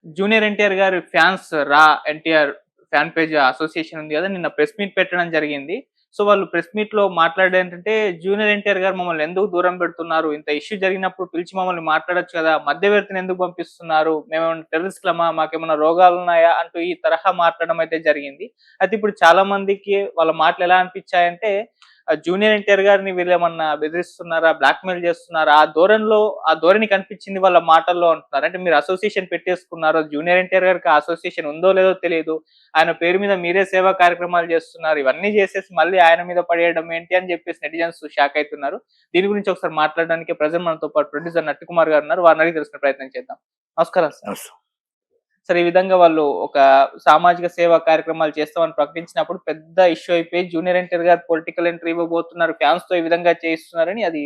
Junior NTR గారి fans NTR fan page association ఉంది గదా! నిన్న ప్రెస్ మీట్ పెట్టడం జరిగింది. సో, వాళ్ళు ప్రెస్ మీట్‌లో మాట్లాడేదేంటంటే, "జూనియర్ ఎన్టీఆర్ గారు మమ్మల్ని ఎందుకు దూరం పెడుతున్నారు? ఇంత ఇష్యూ జరిగినప్పుడు పిలిచి మమ్మల్ని మాట్లాడొచ్చు కదా! మధ్యవర్తిని ఎందుకు పంపిస్తున్నారు? మేమేమన్నా టెర్రరిస్ట్‌లమా? మాకేమన్నా రోగాలున్నాయా?" అంటూ ఈ తరహా మాట్లాడడం అయితే జరిగింది. అయితే ఇప్పుడు చాలా మందికి వాళ్ళ మాటలు ఎలా అనిపించాయంటే, జూనియర్ ఎన్టీఆర్ గారిని వీళ్ళేమన్నా బెదిరిస్తున్నారా? బ్లాక్‌మెయిల్ చేస్తున్నారా? ఆ ధోరణి కనిపించింది వాళ్ళ మాటల్లో అంటున్నారు. అంటే మీరు అసోసియేషన్ పెట్టేసుకున్నారు. జూనియర్ ఎన్టీఆర్ గారికి ఆ అసోసియేషన్ ఉందో లేదో తెలీదు. ఆయన పేరు మీద మీరే సేవా కార్యక్రమాలు చేస్తున్నారు. ఇవన్నీ చేసేసి మళ్ళీ ఆయన మీద పడేయడం ఏంటి అని చెప్పేసి నెటిజన్స్ షాక్ అయితున్నారు. దీని గురించి ఒకసారి మాట్లాడడానికి ప్రెజెంట్ మనతో పాటు ప్రొడ్యూసర్ నట్టికుమార్ గారు ఉన్నారు. వారిని అడిగి తెలుసుకునే ప్రయత్నం చేద్దాం. నమస్కారం సార్. అస్ సార్, ఈ విధంగా వాళ్ళు ఒక సామాజిక సేవా కార్యక్రమాలు చేస్తామని ప్రకటించినప్పుడు పెద్ద ఇష్యూ అయిపోయి జూనియర్ ఎన్టీఆర్ గారు పొలిటికల్ ఎంట్రీ ఇవ్వబోతున్నారు. ఫ్యాన్స్‌తో ఈ విధంగా చేయిస్తున్నారని అది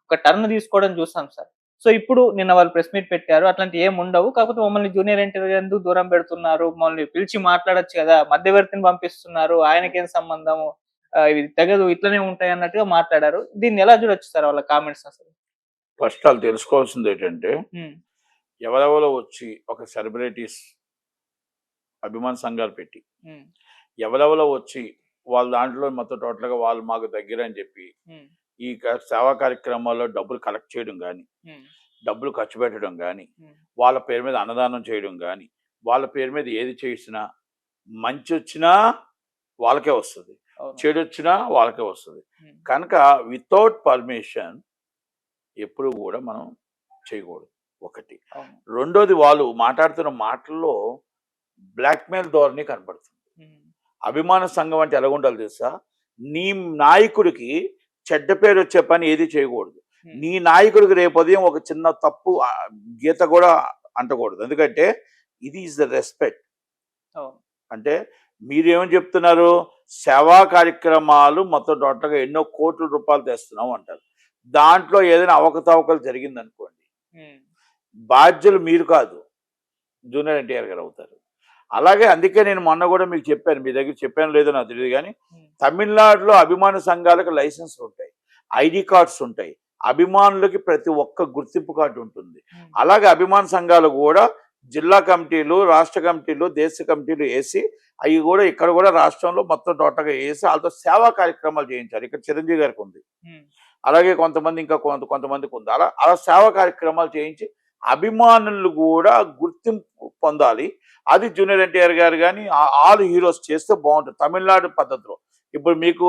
ఒక టర్న్ తీసుకోవడం చూసాం సార్. సో, ఇప్పుడు నిన్న వాళ్ళు ప్రెస్ మీట్ పెట్టారు. అట్లాంటివి ఏమి ఉండవు. కాకపోతే మమ్మల్ని జూనియర్ ఎన్టీఆర్ గారు ఎందుకు దూరం పెడుతున్నారు? మమ్మల్ని పిలిచి మాట్లాడొచ్చు కదా! మధ్యవర్తిని పంపిస్తున్నారు. ఆయనకేం సంబంధము? ఇది తెగదు ఇట్లనే ఉంటాయి అన్నట్టుగా మాట్లాడారు. దీన్ని ఎలా చూడొచ్చు సార్ వాళ్ళ కామెంట్స్ అసలు? ఫస్ట్ ఆళ్ళు తెలుసుకోవాల్సిందేంటంటే, హ్మ్. ఎవరెవరో వచ్చి ఒక సెలబ్రిటీస్ అభిమాన సంఘాలు పెట్టి, హ్మ్. ఎవరెవరో వచ్చి వాళ్ళ దాంట్లో మొత్తం టోటల్‌గా వాళ్ళు మాకు దగ్గరని చెప్పి, హ్మ్. ఈ సేవా కార్యక్రమాల్లో డబ్బులు కలెక్ట్ చేయడం గానీ, హ్మ్. డబ్బులు ఖర్చు పెట్టడం గానీ, హ్మ్. వాళ్ళ పేరు మీద అన్నదానం చేయడం గానీ, వాళ్ళ పేరు మీద ఏది చేసినా, మంచొచ్చినా వాళ్ళకే వస్తది. అవును. చెడొచ్చినా వాళ్ళకే వస్తది. హ్మ్. కనుక వితౌట్ పర్మిషన్ ఎప్పుడు గూడా మనం చేయకూడదు ఒకటి. అవును. రెండోది వాళ్ళు మాట్లాడుతున్న మాటల్లో బ్లాక్‌మెయిల్ ధోరణి కనపడుతుంది. హ్మ్. అభిమాన సంఘం అంటే ఎలాగుండాలో తెలుసా? నీ నాయకుడికి చెడ్డ పేరొచ్చే పని ఏది చేయకూడదు. హ్మ్. నీ నాయకుడికి రేపు ఉదయం ఒక చిన్న తప్పు గీత కూడా అంటకూడదు. ఎందుకంటే ఇది ఈస్ ద రెస్పెక్ట్. అవును. అంటే మీరేమని చెప్తున్నారు? సేవా కార్యక్రమాలు మొత్తం టోటల్‌గా ఎన్నో కోట్ల రూపాయలు తెస్తున్నాం అంటారు. దాంట్లో ఏదైనా అవకతవకలు జరిగిందనుకోండి, హ్మ్. బాధ్యులు మీరు కాదు. జూనియర్ ఎన్టీఆర్ గారు అవుతారు. అలాగే అందుకే నేను మొన్న కూడా మీకు చెప్పాను. మీ దగ్గర చెప్పానో లేదో నాకు తెలీదు గానీ, హ్మ్. తమిళనాడులో అభిమాన సంఘాలకు లైసెన్సులుంటాయి. ఐడీ కార్డ్స్ ఉంటాయి. అభిమానులకి ప్రతి ఒక్క గుర్తింపు కార్డ్ ఉంటుంది. హ్మ్. అలాగే అభిమాన సంఘాలు గూడా జిల్లా కమిటీలు, రాష్ట్ర కమిటీలు, దేశ కమిటీలు ఏసి, అయి గూడా ఇక్కడ గూడా రాష్ట్రంలో మొత్తం టోటల్‌గా ఏసి ఆళ్ళతో సేవా కార్యక్రమాలు చేయించారు. ఇక్కడ చిరంజీవి గారికుంది. హ్మ్. అలాగే కొంతమంది ఇంకా కొంతమందికుంది. అలా అలా సేవా కార్యక్రమాలు చేయించి అభిమానులు గూడా గుర్తింపు పొందాలి. అది జూనియర్ ఎన్టీఆర్ గారు గాని, ఆల్ హీరోస్ చేస్తే బావుంటది. తమిళనాడు పద్ధతిలో. ఇప్పుడు మీకు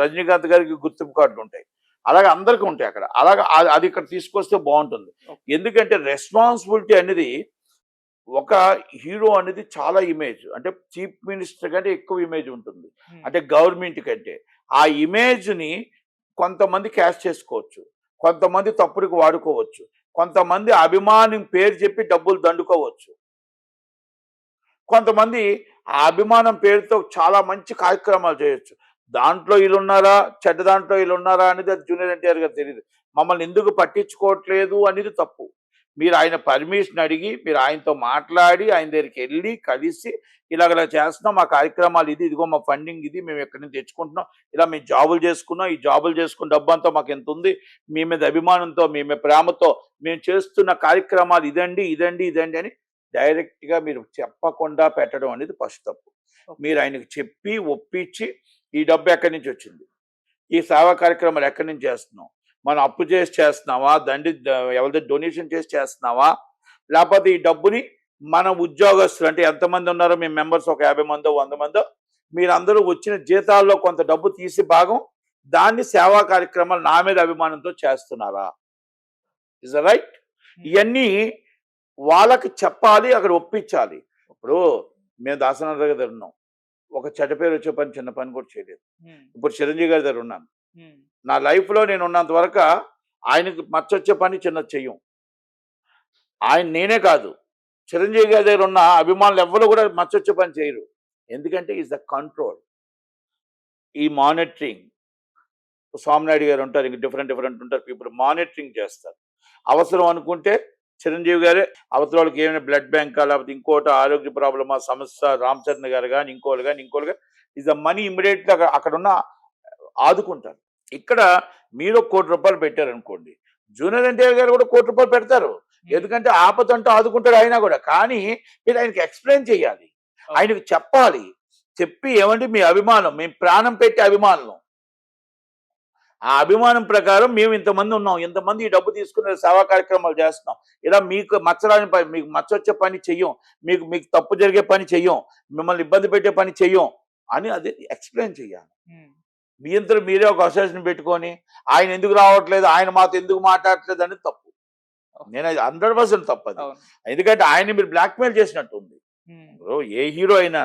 రజనీకాంత్ గారికి గుర్తింపు కార్డులుంటాయి. అలాగే అందరికి ఉంటాయి అక్కడ. అలాగా అది ఇక్కడ తీసుకొస్తే బావుంటుంది. ఓకే. ఎందుకంటే రెస్పాన్సిబిలిటీ అనేది ఒక హీరో అనేది చాలా ఇమేజ్. అంటే చీఫ్ మినిస్టర్ కంటే ఎక్కువ ఇమేజ్ ఉంటుంది. హ్మ్. అంటే గవర్నమెంట్ కంటే. ఆ ఇమేజ్‌ని కొంతమంది క్యాష్ చేసుకోవచ్చు. కొంతమంది తప్పుడుకి వాడుకోవచ్చు. కొంతమంది అభిమాని పేరు చెప్పి డబ్బులు దండుకోవచ్చు. కొంతమంది ఆ అభిమానం పేరుతో చాలా మంచి కార్యక్రమాలు చేయొచ్చు. దాంట్లో ఈళ్ళున్నారా? చెడ్డ దాంట్లో ఈళ్ళున్నారా? అనేది అది జూనియర్ ఎన్టీఆర్ గారికి తెలీదు. మమ్మల్ని ఎందుకు పట్టించుకోవట్లేదు అనేది తప్పు. మీరు ఆయన పర్మిషన్ అడిగి, మీరు ఆయనతో మాట్లాడి, ఆయన దగ్గరికెళ్ళి, కలిసి ఇలాగ చేస్తున్నాం. మా కార్యక్రమాలు ఇది. ఇదిగో మా ఫండింగ్ ఇది. మేము ఇక్కడి నుంచి తెచ్చుకుంటున్నాం. ఇలా మేము జాబులు చేసుకున్నాం. ఈ జాబులు చేసుకున్న డబ్బంతా మాకింతుంది. మీ మీద అభిమానంతో, మీ మీద ప్రేమతో మేము చేస్తున్న కార్యక్రమాలు ఇదండి, ఇదండి, ఇదండి అని డైరెక్ట్‌గా మీరు చెప్పకుండా పెట్టడం అనేది ఫస్ట్ తప్పు. ఓకే. మీరు ఆయనకి చెప్పి, ఒప్పించి, ఈ డబ్బు ఎక్కడి నుంచి వచ్చింది? ఈ సేవా కార్యక్రమాలు ఎక్కడి నుంచి చేస్తున్నాం? మనం అప్పు చేసి చేస్తున్నావా? ఎవరిదో డొనేషన్ చేసి చేస్తున్నావా? లేపోతే ఈ డబ్బుని మన ఉద్యోగస్తులు అంటే ఎంతమంది ఉన్నారో మేము మెంబర్స్ ఒక 50 మందో, 100 మందో మీరందరూ వచ్చిన జీతాల్లో కొంత డబ్బు తీసి భాగం దాన్ని సేవా కార్యక్రమాలు నా మీద అభిమానంతో చేస్తున్నారా? Is the right? హ్మ్. ఇయన్నీ వాళ్ళకి చెప్పాలి. అక్కడ ఒప్పించాలి. ఇప్పుడు మేము దాసనాథ్ గారి దగ్గర ఉన్నాం. ఒక చెడ్డ పేరు వచ్చే పని చిన్న పని కూడా చేయలేదు. హ్మ్. ఇప్పుడు చిరంజీవి గారి దగ్గర ఉన్నాను. హ్మ్. నా లైఫ్‌లో నేను ఉన్నంత వరక ఆయనకి మచ్చొచ్చే పని చిన్నది చెయ్యం. నేనే కాదు. చిరంజీవి గారి దగ్గర ఉన్న అభిమానులు ఎవ్వరు కూడా మచ్చొచ్చే పని చేయరు. ఎందుకంటే ఈస్ ద కంట్రోల్. ఈ మానిటరింగ్. స్వామినాయుడు గారు ఉంటారు. ఇంక డిఫరెంట్ ఉంటారు పీపుల్. మానిటరింగ్ చేస్తారు. అవసరం అనుకుంటే చిరంజీవి గారే అవతలోళ్ళకి ఏమైనా బ్లడ్ బ్యాంకా లేకపోతే ఇంకోటి ఆరోగ్య ప్రాబ్లమా సమస్య రామచంద్ర గారు గాని ఇంకోళ్ళు గాని ఈజ్ ద మనీ ఇమ్మీడియేట్‌గా అక్కడున్న ఆదుకుంటారు. ఇక్కడ మీరు రూ. 1,00,00,000 పెట్టారనుకోండి. జూనియర్ ఎన్టీఆర్ గారు కూడా ₹1,00,00,000 పెడతారు. ఎందుకంటే ఆపదంటూ ఆదుకుంటాడు ఆయన కూడా. కానీ మీరు ఆయనకి ఎక్స్‌ప్లెయిన్ చేయాలి. ఆయనకి చెప్పాలి. చెప్పి ఏమండి మీ అభిమానం, మేము ప్రాణం పెట్టే అభిమానులం. ఆ అభిమానం ప్రకారం మేము ఇంతమంది ఉన్నాం. ఇంతమంది ఈ డబ్బు తీసుకుని సేవా కార్యక్రమాలు చేస్తున్నాం. ఇలా మీకు మచ్చరాని పని, మీకు మచ్చొచ్చే పని చెయ్యం. మీకు మీకు తప్పు జరిగే పని చెయ్యం. మిమ్మల్ని ఇబ్బంది పెట్టే పని చెయ్యం అని అది ఎక్స్‌ప్లెయిన్ చేయాలి. మీ అంతట మీరే ఒక అసోసియేషన్ పెట్టుకొని ఆయన ఎందుకు రావట్లేదు, ఆయన మాతో ఎందుకు మాట్లాడట్లేదు అనేది తప్పు. నేను అది 100% తప్పది. ఎందుకంటే ఆయన్ని మీరు బ్లాక్‌మెయిల్ చేసినట్టు ఉంది. ఇప్పుడు ఏ హీరో అయినా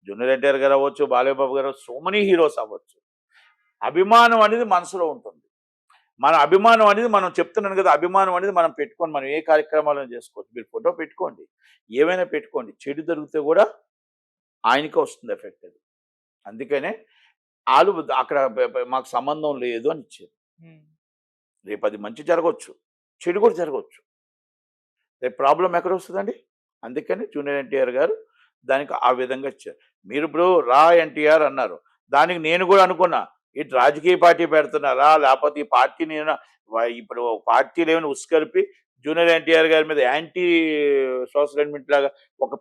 జూనియర్ ఎన్టీఆర్ గారు అవ్వచ్చు, బాలయ్య బాబు గారు, సో మెనీ హీరోస్ అవ్వచ్చు. అభిమానం అనేది మనసులో ఉంటుంది. మన అభిమానం అనేది మనం చెప్తున్నాను కదా, అభిమానం అనేది మనం పెట్టుకొని మనం ఏ కార్యక్రమాలను చేసుకోవచ్చు. మీరు ఫోటో పెట్టుకోండి, ఏమైనా పెట్టుకోండి. చెడు జరిగితే కూడా ఆయనకే వస్తుంది ఎఫెక్ట్ అది. అందుకనే ఆళ్ళు అక్కడ మాకు సంబంధం లేదు అని ఇచ్చారు. రేపు అది మంచి జరగవచ్చు, చెడు కూడా జరగవచ్చు. రేపు ప్రాబ్లం ఎక్కడ వస్తుందండి? అందుకని జూనియర్ ఎన్టీఆర్ గారు దానికి ఆ విధంగా ఇచ్చారు. మీరు ఇప్పుడు రా ఎన్టీఆర్ అన్నారు. దానికి నేను కూడా అనుకున్నా, ఇటు రాజకీయ పార్టీ పెడుతున్నారా, లేకపోతే ఈ పార్టీని ఇప్పుడు పార్టీలు ఏమైనా ఉసుకలిపి జూనియర్ ఎన్టీఆర్ గారి మీద యాంటీ సోషల్ ఎలిమెంట్ లాగా ఒక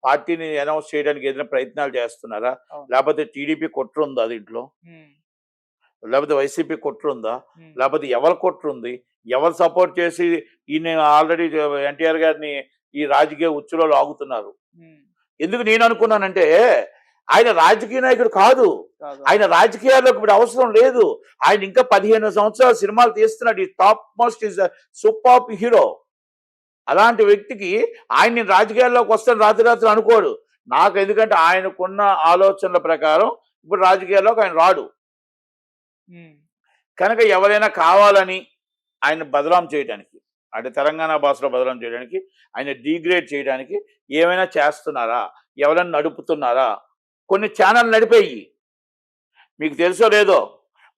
పార్టీని అనౌన్స్ చేయడానికి ఏదైనా ప్రయత్నాలు చేస్తున్నారా? లేకపోతే టీడీపీ కుట్ర ఉందా దీంట్లో? లేకపోతే వైసీపీ కుట్ర ఉందా? లేకపోతే ఎవరి కుట్ర ఉంది? ఎవరు సపోర్ట్ చేసి ఈయన ఆల్రెడీ ఎన్టీఆర్ గారిని ఈ రాజకీయ ఉచ్చులో లాగుతున్నారు? ఎందుకు నేను అనుకున్నానంటే ఆయన రాజకీయ నాయకుడు కాదు. ఆయన రాజకీయాల్లోకి ఇప్పుడు అవసరం లేదు. ఆయన ఇంకా 15 సంవత్సరాలు సినిమాలు తీస్తున్నాడు. ఈ top most is super hero. అలాంటి వ్యక్తికి ఆయన రాజకీయాల్లోకి వస్తాను రాత్రి అనుకోడు. నాకు ఎందుకంటే ఆయనకున్న ఆలోచనల ప్రకారం ఇప్పుడు రాజకీయాల్లోకి ఆయన రాడు. కనుక ఎవరైనా కావాలని ఆయన బదలాం చేయడానికి, అంటే తెలంగాణ భాషలో బదలాం చేయడానికి, ఆయన డీగ్రేడ్ చేయడానికి ఏమైనా చేస్తున్నారా? ఎవరైనా నడుపుతున్నారా? కొన్ని ఛానల్ నడిపాయి, మీకు తెలుసో లేదో,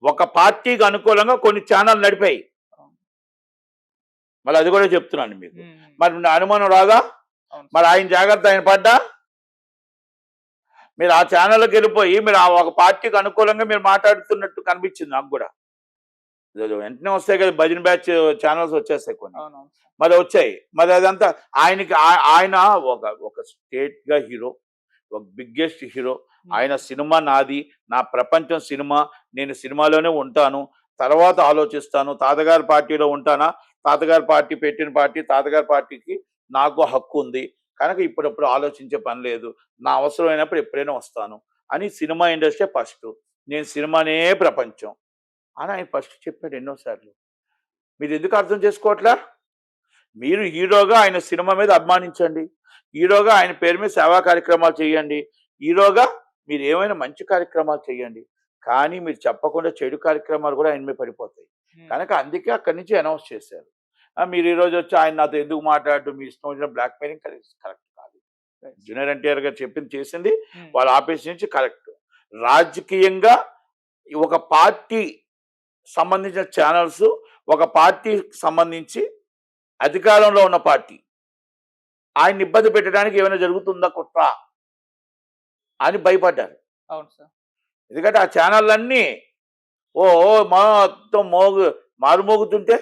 ఒక పార్టీకి అనుకూలంగా కొన్ని ఛానల్ నడిపాయి. మళ్ళీ అది కూడా చెప్తున్నాను మీకు. మరి అనుమానం రాదా? మరి ఆయన జాగ్రత్త ఆయన పడ్డా? మీరు ఆ ఛానల్కి వెళ్ళిపోయి మీరు ఆ ఒక పార్టీకి అనుకూలంగా మీరు మాట్లాడుతున్నట్టు కనిపించింది నాకు కూడా. వెంటనే వస్తాయి కదా భజన బ్యాచ్ ఛానల్స్ వచ్చేస్తాయి కొన్ని, మరి వచ్చాయి. మరి అదంతా ఆయన ఒక స్టేట్ గా హీరో, ఒక బిగ్గెస్ట్ హీరో. ఆయన సినిమా నాది, నా ప్రపంచం సినిమా, నేను సినిమాలోనే ఉంటాను, తర్వాత ఆలోచిస్తాను. తాతగారి పార్టీలో ఉంటానా, తాతగారి పార్టీ పెట్టిన పార్టీ, తాతగారి పార్టీకి నాకు హక్కు ఉంది, కనుక ఇప్పుడప్పుడు ఆలోచించే పని లేదు, నా అవసరమైనప్పుడు ఎప్పుడైనా వస్తాను అని సినిమా ఇండస్ట్రీ ఫస్ట్, నేను సినిమానే ప్రపంచం అని ఆయన ఫస్ట్ చెప్పాడు ఎన్నోసార్లు. మీరు ఎందుకు అర్థం చేసుకోవట్లా? మీరు హీరోగా ఆయన సినిమా మీద అభిమానించండి, హీరోగా ఆయన పేరు మీద సేవా కార్యక్రమాలు చేయండి, హీరోగా మీరు ఏమైనా మంచి కార్యక్రమాలు చేయండి. కానీ మీరు చెప్పకుండా చెడు కార్యక్రమాలు కూడా ఆయన మీద పడిపోతాయి. కనుక అందుకే అక్కడి నుంచి అనౌన్స్ చేశారు. మీరు ఈరోజు వచ్చి ఆయన నాతో ఎందుకు మాట్లాడటం, మీ ఇష్టం వచ్చిన బ్లాక్ మెయిలింగ్ కరెక్ట్ కాదు. జూనియర్ ఎన్టీఆర్ గారు చెప్పింది చేసింది వాళ్ళ ఆఫీస్ నుంచి కరెక్ట్. రాజకీయంగా ఒక పార్టీ సంబంధించిన ఛానల్స్, ఒక పార్టీకి సంబంధించి అధికారంలో ఉన్న పార్టీ ఆయన ఇబ్బంది పెట్టడానికి ఏమైనా జరుగుతుందా కుట్ర అని భయపడ్డారు. అవును సార్. ఎందుకంటే ఆ ఛానళ్ళన్నీ మొత్తం మారుమోగుతుంటే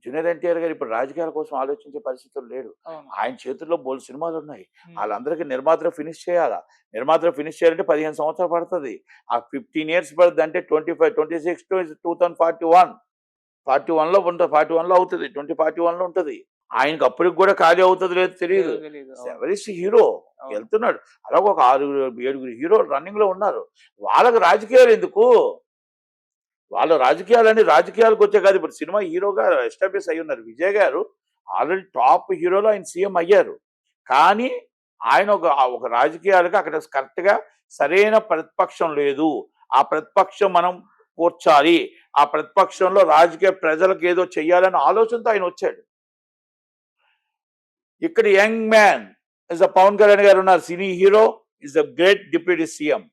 జూనియర్ ఎన్టీఆర్ గారు ఇప్పుడు రాజకీయాల కోసం ఆలోచించే పరిస్థితులు లేడు. ఆయన చేతుల్లో బోల్డ్ సినిమాలు ఉన్నాయి. వాళ్ళందరికీ నిర్మాతలు ఫినిష్ చేయాలా. నిర్మాతలు ఫినిష్ చేయాలంటే 15 సంవత్సరాలు పడుతుంది. ఆ 15 years పడుతుంది అంటే 25, 26 to 2041, 41లో ఉంటుంది, 41లో అవుతుంది, 2041లో ఉంటుంది. ఆయనకు అప్పటికి కూడా ఖాళీ అవుతుంది లేదు తెలియదు. ఎవరిస్ హీరో వెళ్తున్నాడు. అలాగే ఒక 6-7 హీరోలు రన్నింగ్ లో ఉన్నారు. వాళ్ళకి రాజకీయాలు ఎందుకు? వాళ్ళ రాజకీయాలకు వచ్చే కాదు. ఇప్పుడు సినిమా హీరోగా ఎస్టాబ్లిష్ అయ్యి ఉన్నారు. విజయ్ గారు ఆల్రెడీ టాప్ హీరోలో ఆయన సీఎం అయ్యారు. కానీ ఆయన ఒక రాజకీయాలకు అక్కడ కరెక్ట్గా సరైన ప్రతిపక్షం లేదు. ఆ ప్రతిపక్షం మనం కూర్చాలి, ఆ ప్రతిపక్షంలో రాజకీయ ప్రజలకు ఏదో చెయ్యాలనే ఆలోచనతో ఆయన వచ్చాడు. ఇక్కడ young man is Pavan Kalyan garu ఉన్నారు, cine hero, is a great deputy CM.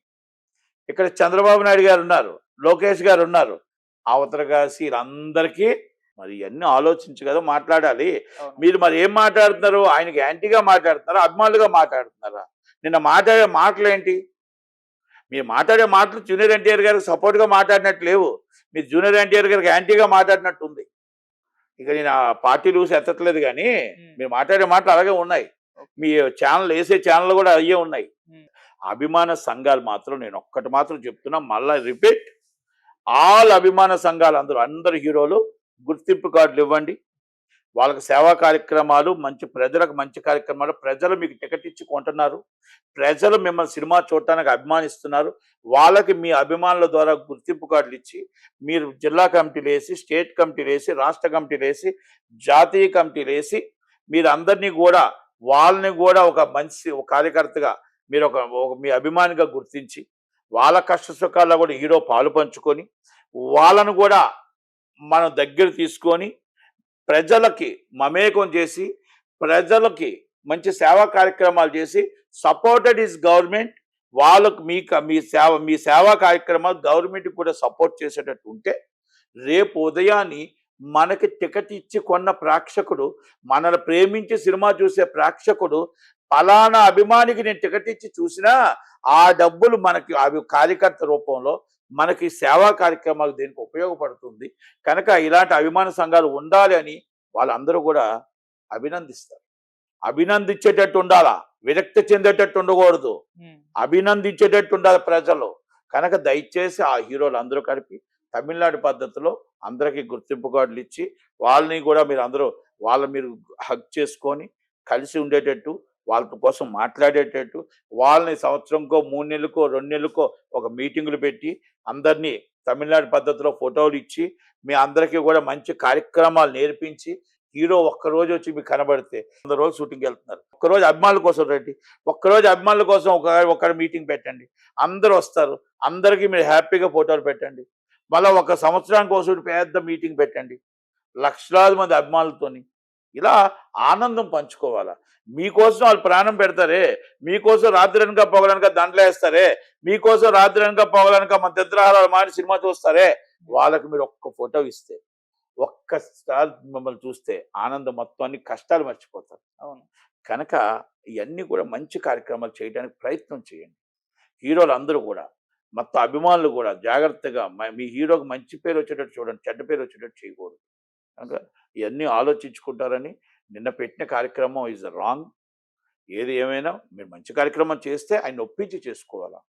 ఇక్కడ చంద్రబాబు నాయుడు గారు ఉన్నారు, లోకేష్ గారు ఉన్నారు, అవతల కాసి వీళ్ళందరికీ మరి ఇవన్నీ ఆలోచించి కదా మాట్లాడాలి. మీరు మరి ఏం మాట్లాడుతున్నారు? ఆయనకి యాంటీగా మాట్లాడుతున్నారా, అభిమానులుగా మాట్లాడుతున్నారా? నిన్న మాట్లాడే మాటలు ఏంటి? మీరు మాట్లాడే మాటలు జూనియర్ ఎన్టీఆర్ గారికి సపోర్ట్గా మాట్లాడినట్టు లేవు. మీరు జూనియర్ ఎన్టీఆర్ గారికి యాంటీగా మాట్లాడినట్టు ఉంది. ఇక నేను ఆ పార్టీ రూల్స్ ఎత్తట్లేదు కానీ మీరు మాట్లాడే మాటలు అలాగే ఉన్నాయి. మీ ఛానల్ వేసే ఛానల్ కూడా అయ్యే ఉన్నాయి. అభిమాన సంఘాలు మాత్రం నేను ఒక్కటి మాత్రం చెప్తున్నా, మళ్ళా రిపీట్, ఆల్ అభిమాన సంఘాలు అందరు హీరోలు గుర్తింపు కార్డులు ఇవ్వండి. వాళ్ళకి సేవా కార్యక్రమాలు, ప్రజలకు మంచి కార్యక్రమాలు, ప్రజలు మీకు టికెట్ ఇచ్చి కొంటున్నారు, ప్రజలు మిమ్మల్ని సినిమా చూడటానికి అభిమానిస్తున్నారు. వాళ్ళకి మీ అభిమానుల ద్వారా గుర్తింపు కార్డులు ఇచ్చి మీరు జిల్లా కమిటీలు వేసి, స్టేట్ కమిటీలు వేసి, రాష్ట్ర కమిటీలు వేసి, జాతీయ కమిటీలు వేసి మీరు అందరినీ కూడా వాళ్ళని కూడా ఒక కార్యకర్తగా మీరు మీ అభిమానిగా గుర్తించి వాళ్ళ కష్ట సుఖాల్లో కూడా హీరో పాలు పంచుకొని వాళ్ళను కూడా మనం దగ్గర తీసుకొని ప్రజలకి మమేకం చేసి ప్రజలకి మంచి సేవా కార్యక్రమాలు చేసి సపోర్టెడ్ ఇస్ గవర్నమెంట్, వాళ్ళకు మీ సేవా కార్యక్రమాలు గవర్నమెంట్కి కూడా సపోర్ట్ చేసేటట్టు ఉంటే రేపు ఉదయాన్ని మనకి టికెట్ ఇచ్చి కొన్న ప్రేక్షకుడు, మనల్ని ప్రేమించి సినిమా చూసే ప్రేక్షకుడు ఫలానా అభిమానికి నేను టికెట్ ఇచ్చి చూసినా ఆ డబ్బులు మనకి కార్యకర్త రూపంలో మనకి సేవా కార్యక్రమాలు దేనికి ఉపయోగపడుతుంది. కనుక ఇలాంటి అభిమాన సంఘాలు ఉండాలి అని వాళ్ళందరూ కూడా అభినందిస్తారు. అభినందించేటట్టు ఉండాలా, విరక్తి చెందేటట్టు ఉండకూడదు, అభినందించేటట్టు ఉండాలి ప్రజలు. కనుక దయచేసి ఆ హీరోలు అందరూ కలిపి తమిళనాడు పద్ధతిలో అందరికీ గుర్తింపు కార్డులు ఇచ్చి వాళ్ళని కూడా మీరు హగ్ చేసుకొని కలిసి ఉండేటట్టు, వాళ్ళ కోసం మాట్లాడేటట్టు, వాళ్ళని సంవత్సరంకో 3 నెలలకో 2 నెలలకో ఒక మీటింగులు పెట్టి అందరినీ తమిళనాడు పద్ధతిలో ఫోటోలు ఇచ్చి మీ అందరికీ కూడా మంచి కార్యక్రమాలు నేర్పించి హీరో ఒక్కరోజు వచ్చి మీకు కనబడితే 100 రోజులు షూటింగ్కి వెళ్తున్నారు. ఒక్కరోజు అభిమానుల కోసం రండి, ఒక్కరోజు అభిమానుల కోసం ఒక మీటింగ్ పెట్టండి, అందరూ వస్తారు, అందరికీ మీరు హ్యాపీగా ఫోటోలు పెట్టండి. మళ్ళీ ఒక సంవత్సరానికి కోసం పెద్ద మీటింగ్ పెట్టండి లక్షలాది మంది అభిమానులతోని. ఇలా ఆనందం పంచుకోవాలా. మీకోసం వాళ్ళు ప్రాణం పెడతారే, మీకోసం రాత్రనక పొగలనక దండలు వేస్తారే, మీకోసం రాత్రనక పొగలనక మన చిత్రహారాలు మారి సినిమా చూస్తారే, వాళ్ళకి మీరు ఒక్క ఫోటో ఇస్తే, ఒక్కసారి మిమ్మల్ని చూస్తే ఆనందం మొత్తాన్ని కష్టాలు మర్చిపోతారు. అవును. కనుక ఇవన్నీ కూడా మంచి కార్యక్రమాలు చేయడానికి ప్రయత్నం చేయండి. హీరోలు అందరూ కూడా మొత్తం అభిమానులు కూడా జాగ్రత్తగా మీ హీరోకి మంచి పేరు వచ్చేటట్టు చూడండి, చెడ్డ పేరు వచ్చేటట్టు చేయకూడదు. కనుక ఇవన్నీ ఆలోచించుకుంటారని నిన్న పెట్టిన కార్యక్రమం ఈజ్ రాంగ్. ఏది ఏమైనా మీరు మంచి కార్యక్రమం చేస్తే ఆయన ఒప్పించి చేసుకోవాలా.